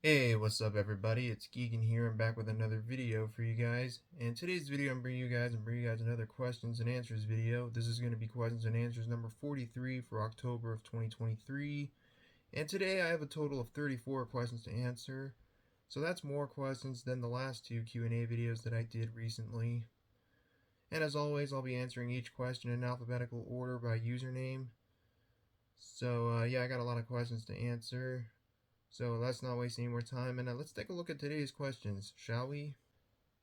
Hey, what's up everybody? It's Geegan here. I'm back with another video for you guys. And today's video I'm bringing you guys another questions and answers video. This is going to be questions and answers number 43 for October of 2023. And today I have a total of 34 questions to answer. So that's more questions than the last two Q&A videos that I did recently. And as always, I'll be answering each question in alphabetical order by username. So yeah, I got a lot of questions to answer. So let's not waste any more time, and let's take a look at today's questions, shall we?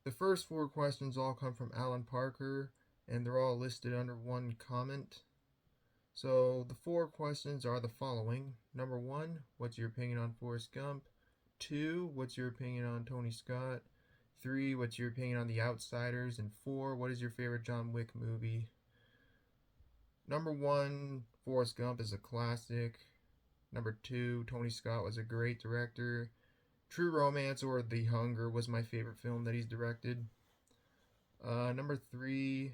The first four questions all come from Alan Parker, and they're all listed under one comment. So the four questions are the following. Number one, what's your opinion on Forrest Gump? Two, what's your opinion on Tony Scott? Three, what's your opinion on The Outsiders? And four, what is your favorite John Wick movie? Number one, Forrest Gump is a classic. Number two, Tony Scott was a great director. True Romance or The Hunger was my favorite film that he's directed. Number three,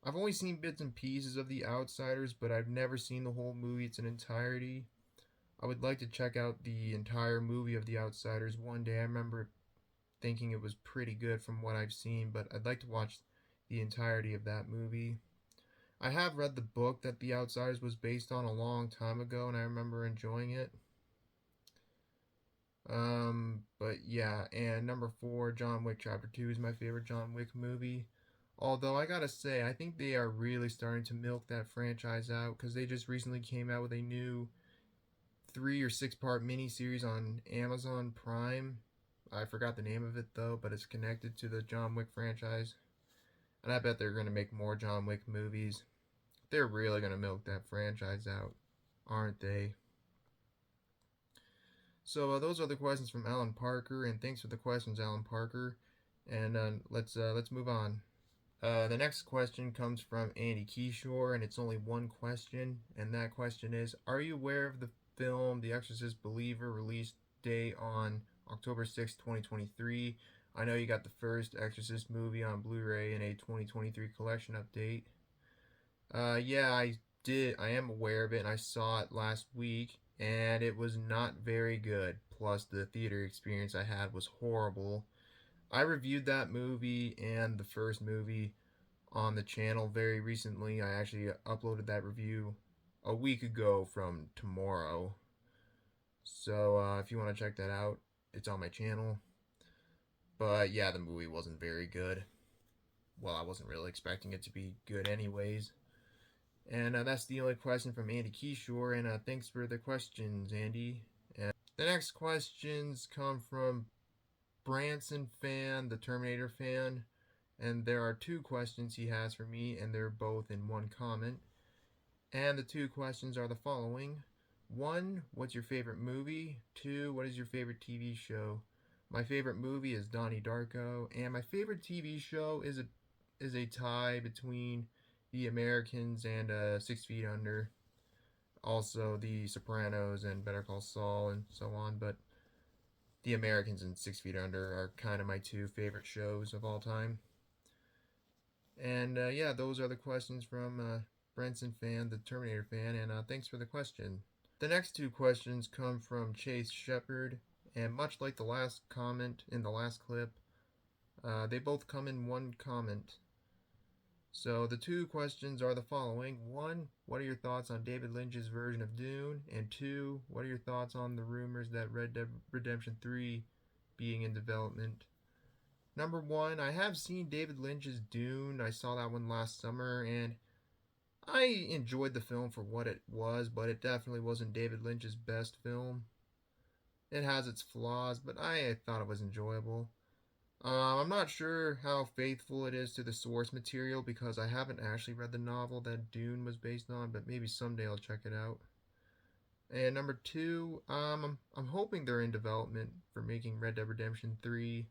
I've only seen bits and pieces of The Outsiders, but I've never seen the whole movie its entirety. I would like to check out the entire movie of The Outsiders one day. I remember thinking it was pretty good from what I've seen, but I'd like to watch the entirety of that movie. I have read the book that The Outsiders was based on a long time ago, and I remember enjoying it. But yeah, and number four, John Wick Chapter 2 is my favorite John Wick movie. Although I gotta say, I think they are really starting to milk that franchise out because they just recently came out with a new 3 or 6 part miniseries on Amazon Prime. I forgot the name of it though, but it's connected to the John Wick franchise. And I bet they're gonna make more John Wick movies. They're really gonna milk that franchise out, aren't they? So those are the questions from Alan Parker, and thanks for the questions, Alan Parker. And let's move on. The next question comes from Andy Keyshore, and it's only one question, and that question is: are you aware of the film The Exorcist Believer release date on October 6, 2023? I know you got the first Exorcist movie on Blu-ray in a 2023 collection update. Yeah, I did. I am aware of it, and I saw it last week, and it was not very good. Plus, the theater experience I had was horrible. I reviewed that movie and the first movie on the channel very recently. I actually uploaded that review a week ago from tomorrow. So, if you want to check that out, it's on my channel. But yeah, the movie wasn't very good. Well, I wasn't really expecting it to be good, anyways. And that's the only question from Andy Keyshore. And thanks for the questions, Andy. And the next questions come from Branson fan, the Terminator fan. And there are two questions he has for me, and they're both in one comment. And the two questions are the following. One, what's your favorite movie? Two, what is your favorite TV show? My favorite movie is Donnie Darko, and my favorite TV show is a tie between The Americans and 6 Feet Under. Also, The Sopranos and Better Call Saul and so on, but The Americans and 6 Feet Under are kind of my two favorite shows of all time. And yeah, those are the questions from Branson fan, the Terminator fan, and thanks for the question. The next two questions come from Chase Shepard, and much like the last comment in the last clip, they both come in one comment. So the two questions are the following. One, what are your thoughts on David Lynch's version of Dune? And two, what are your thoughts on the rumors that Red Dead Redemption 3 being in development? Number one, I have seen David Lynch's Dune. I saw that one last summer, and I enjoyed the film for what it was, but it definitely wasn't David Lynch's best film. It has its flaws, but I thought it was enjoyable. I'm not sure how faithful it is to the source material because I haven't actually read the novel that Dune was based on, but maybe someday I'll check it out. And number two, I'm hoping they're in development for making Red Dead Redemption 3.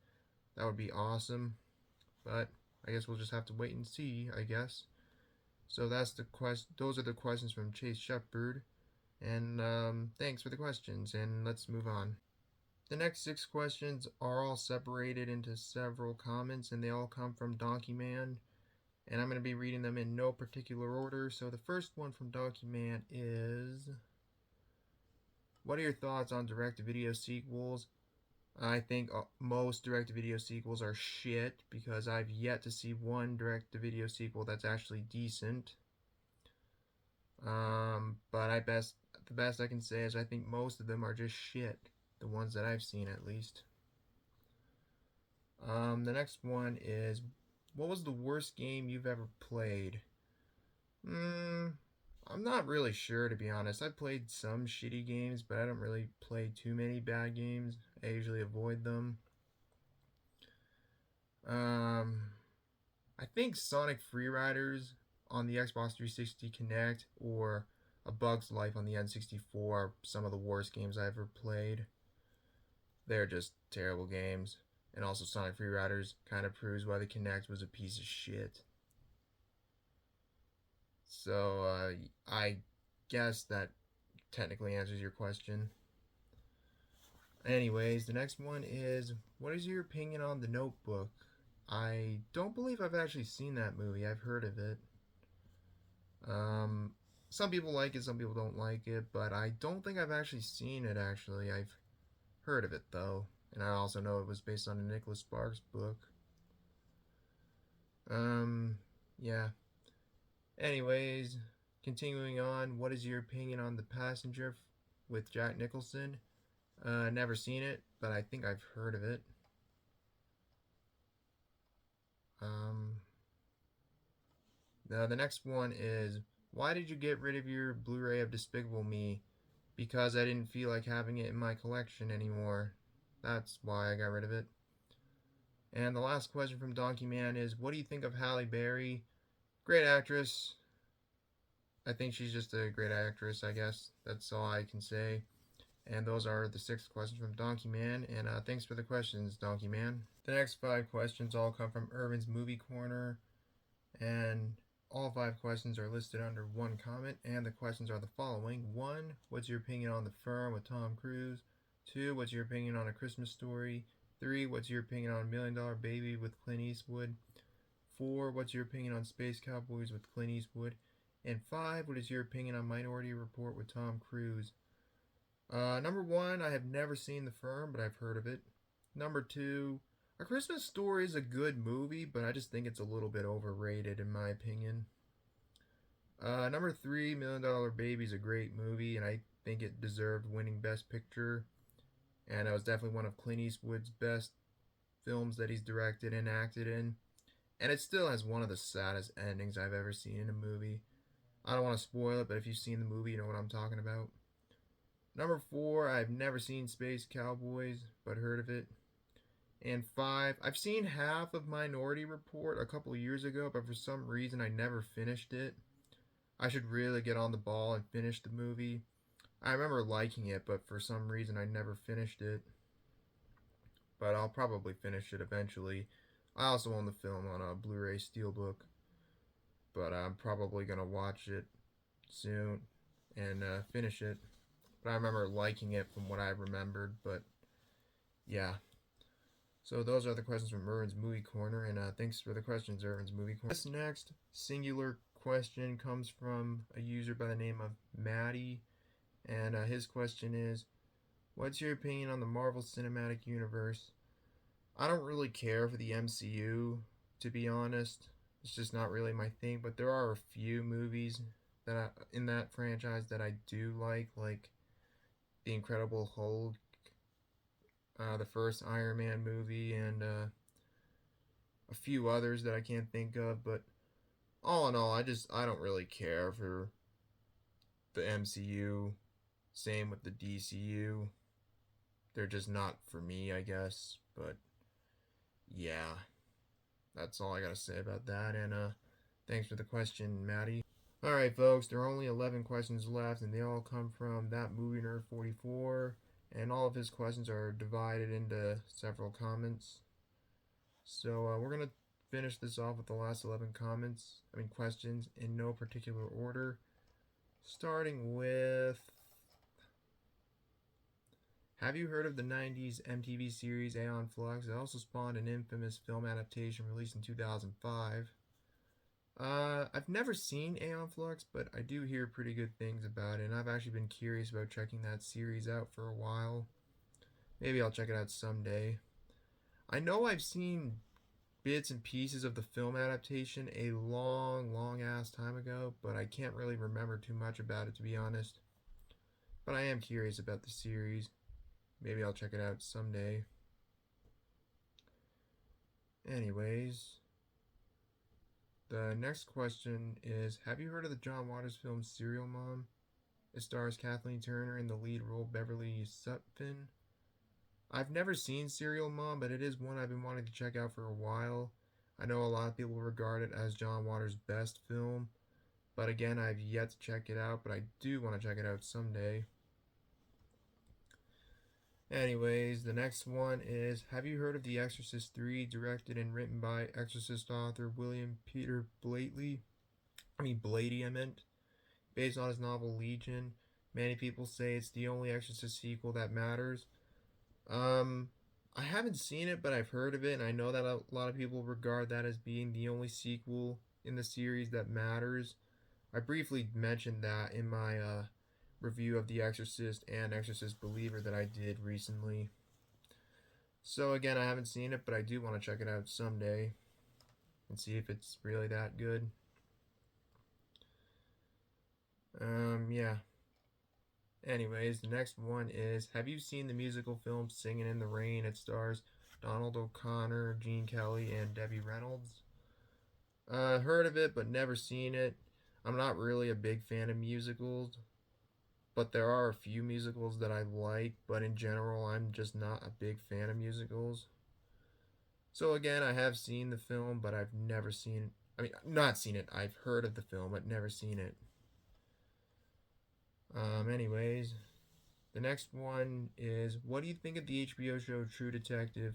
That would be awesome, but I guess we'll just have to wait and see, I guess. So that's the those are the questions from Chase Shepard, and thanks for the questions, and let's move on. The next 6 questions are all separated into several comments, and they all come from Donkey Man, and I'm going to be reading them in no particular order. So the first one from Donkey Man is: what are your thoughts on direct-to-video sequels? I think most direct-to-video sequels are shit because I've yet to see one direct-to-video sequel that's actually decent. But the best I can say is I think most of them are just shit. The ones that I've seen, at least. The next one is, what was the worst game you've ever played? I'm not really sure, to be honest. I've played some shitty games, but I don't really play too many bad games. I usually avoid them. I think Sonic Freeriders on the Xbox 360 Connect or A Bug's Life on the N64 are some of the worst games I ever played. They're just terrible games. And also Sonic Freeriders kind of proves why the Connect was a piece of shit. So, I guess that technically answers your question. Anyways, the next one is, what is your opinion on The Notebook? I don't believe I've actually seen that movie. I've heard of it. Some people like it, some people don't like it, but I don't think I've actually seen it, actually. I've heard of it, though. And I also know it was based on a Nicholas Sparks book. Yeah. Anyways, continuing on, what is your opinion on The Passenger with Jack Nicholson? Never seen it, but I think I've heard of it. The next one is, why did you get rid of your Blu-ray of Despicable Me? Because I didn't feel like having it in my collection anymore. That's why I got rid of it. And the last question from Donkey Man is, what do you think of Halle Berry? Great actress. I think she's just a great actress, I guess. That's all I can say. And those are the 6 questions from Donkey Man. And thanks for the questions, Donkey Man. The next 5 questions all come from Irvin's Movie Corner. And all 5 questions are listed under one comment. And the questions are the following. 1. What's your opinion on The Firm with Tom Cruise? 2. What's your opinion on A Christmas Story? 3. What's your opinion on $1 Million Baby with Clint Eastwood? 4. What's your opinion on Space Cowboys with Clint Eastwood? And 5. What is your opinion on Minority Report with Tom Cruise? Number 1, I have never seen The Firm, but I've heard of it. Number 2, A Christmas Story is a good movie, but I just think it's a little bit overrated in my opinion. Number 3, $1 Million Baby is a great movie, and I think it deserved winning Best Picture. And it was definitely one of Clint Eastwood's best films that he's directed and acted in. And it still has one of the saddest endings I've ever seen in a movie. I don't want to spoil it, but if you've seen the movie, you know what I'm talking about. Number 4, I've never seen Space Cowboys, but heard of it. And 5, I've seen half of Minority Report a couple years ago, but for some reason I never finished it. I should really get on the ball and finish the movie. I remember liking it, but for some reason I never finished it. But I'll probably finish it eventually. I also own the film on a Blu-ray Steelbook, but I'm probably going to watch it soon and finish it. But I remember liking it from what I remembered, but yeah. So those are the questions from Irvin's Movie Corner, and thanks for the questions, Irvin's Movie Corner. This next singular question comes from a user by the name of Maddie, and his question is, what's your opinion on the Marvel Cinematic Universe? I don't really care for the MCU, to be honest. It's just not really my thing, but there are a few movies that in that franchise that I do like The Incredible Hulk, the first Iron Man movie, and a few others that I can't think of. But all in all, I don't really care for the MCU. Same with the DCU. They're just not for me, I guess. But yeah, that's all I gotta say about that. And thanks for the question, Maddie. Alright, folks, there are only 11 questions left, and they all come from That Movie Nerd 44, and all of his questions are divided into several comments. So we're gonna finish this off with the last 11 questions in no particular order, starting with, have you heard of the 90s MTV series Aeon Flux? It also spawned an infamous film adaptation released in 2005. I've never seen Aeon Flux, but I do hear pretty good things about it, and I've actually been curious about checking that series out for a while. Maybe I'll check it out someday. I know I've seen bits and pieces of the film adaptation a long, long ass time ago, but I can't really remember too much about it to be honest. But I am curious about the series. Maybe I'll check it out someday. Anyways, the next question is, have you heard of the John Waters film Serial Mom? It stars Kathleen Turner in the lead role Beverly Sutphin. I've never seen Serial Mom, but it is one I've been wanting to check out for a while. I know a lot of people regard it as John Waters' best film, but again, I've yet to check it out, but I do want to check it out someday. Anyways, the next one is, have you heard of The Exorcist 3, directed and written by Exorcist author William Peter Blatty? Blatty, I meant. Based on his novel Legion. Many people say it's the only Exorcist sequel that matters. I haven't seen it, but I've heard of it, and I know that a lot of people regard that as being the only sequel in the series that matters. I briefly mentioned that in my review of The Exorcist and Exorcist Believer that I did recently. So again, I haven't seen it, but I do want to check it out someday and see if it's really that good. Yeah. Anyways, the next one is, have you seen the musical film Singing in the Rain? It stars Donald O'Connor, Gene Kelly, and Debbie Reynolds. Heard of it, but never seen it. I'm not really a big fan of musicals, but there are a few musicals that I like, but in general, I'm just not a big fan of musicals. So again, I have seen the film, but I've never seen it. Not seen it. I've heard of the film, but never seen it. Anyways, the next one is, what do you think of the HBO show True Detective?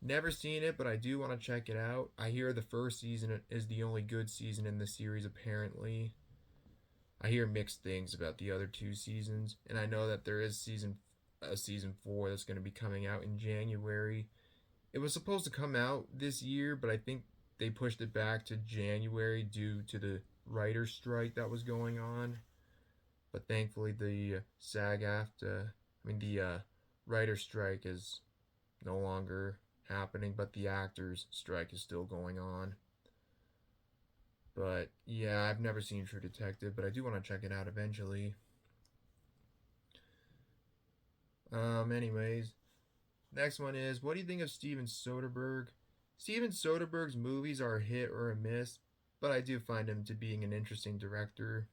Never seen it, but I do want to check it out. I hear the first season is the only good season in the series, apparently. I hear mixed things about the other two seasons, and I know that there is season 4 that's going to be coming out in January. It was supposed to come out this year, but I think they pushed it back to January due to the writer's strike that was going on. But thankfully, the writer's strike is no longer happening, but the actors' strike is still going on. But yeah, I've never seen True Detective, but I do want to check it out eventually. Anyways, next one is, what do you think of Steven Soderbergh? Steven Soderbergh's movies are a hit or a miss, but I do find him to being an interesting director.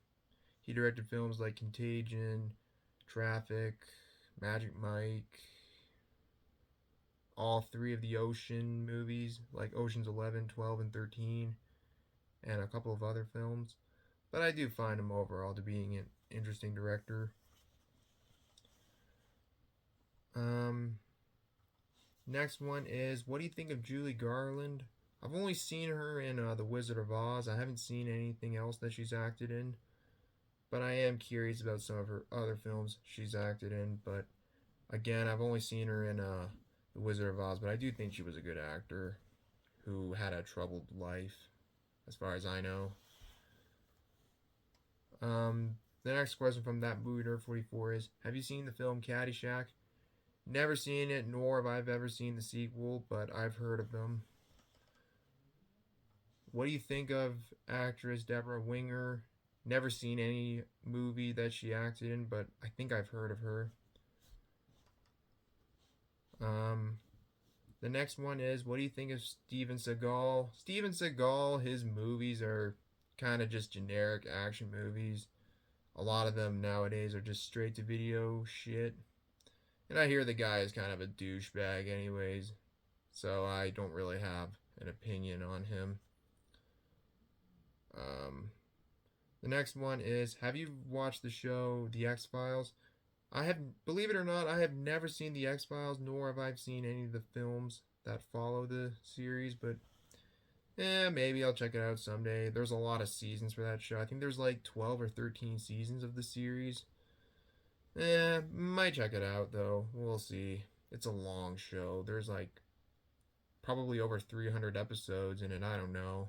He directed films like Contagion, Traffic, Magic Mike, all three of the Ocean movies, like Ocean's 11, 12, and 13, and a couple of other films. But I do find him overall to being an interesting director. Next one is, what do you think of Julie Garland? I've only seen her in The Wizard of Oz. I haven't seen anything else that she's acted in. But I am curious about some of her other films she's acted in. But again, I've only seen her in The Wizard of Oz. But I do think she was a good actor who had a troubled life, as far as I know. The next question from that movie nerd 44 is, have you seen the film Caddyshack? Never seen it, nor have I ever seen the sequel, but I've heard of them. What do you think of actress Deborah Winger? Never seen any movie that she acted in, but I think I've heard of her. The next one is, what do you think of Steven Seagal? Steven Seagal, his movies are kind of just generic action movies. A lot of them nowadays are just straight to video shit. And I hear the guy is kind of a douchebag anyways, so I don't really have an opinion on him. The next one is, have you watched the show The X-Files? I have, believe it or not, I have never seen The X-Files, nor have I seen any of the films that follow the series, but maybe I'll check it out someday. There's a lot of seasons for that show. I think there's like 12 or 13 seasons of the series. Might check it out though. We'll see. It's a long show. There's like probably over 300 episodes in it. I don't know.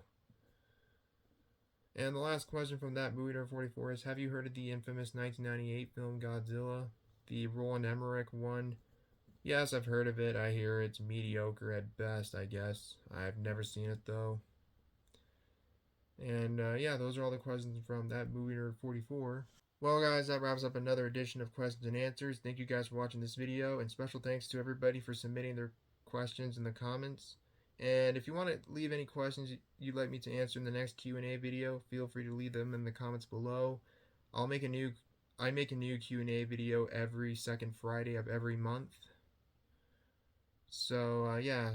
And the last question from that movie number 44 is, have you heard of the infamous 1998 film Godzilla? The Roland Emmerich one. Yes, I've heard of it. I hear it's mediocre at best, I guess. I've never seen it though. And yeah, those are all the questions from that movie nerd 44. Well, guys, that wraps up another edition of Questions and Answers. Thank you guys for watching this video, and special thanks to everybody for submitting their questions in the comments. And if you want to leave any questions you'd like me to answer in the next Q&A video, feel free to leave them in the comments below. I make a new Q&A video every second Friday of every month. So yeah.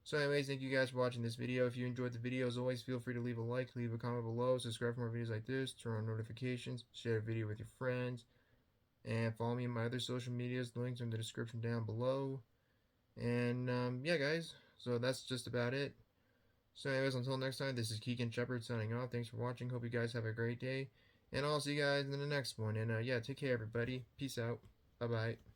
So anyways, thank you guys for watching this video. If you enjoyed the video, as always, feel free to leave a like, leave a comment below, subscribe for more videos like this, turn on notifications, share the video with your friends, and follow me on my other social medias. The links are in the description down below. And yeah, guys, so that's just about it. So anyways, until next time, this is Keegan Shepard signing off. Thanks for watching. Hope you guys have a great day. And I'll see you guys in the next one. And yeah, take care, everybody. Peace out. Bye-bye.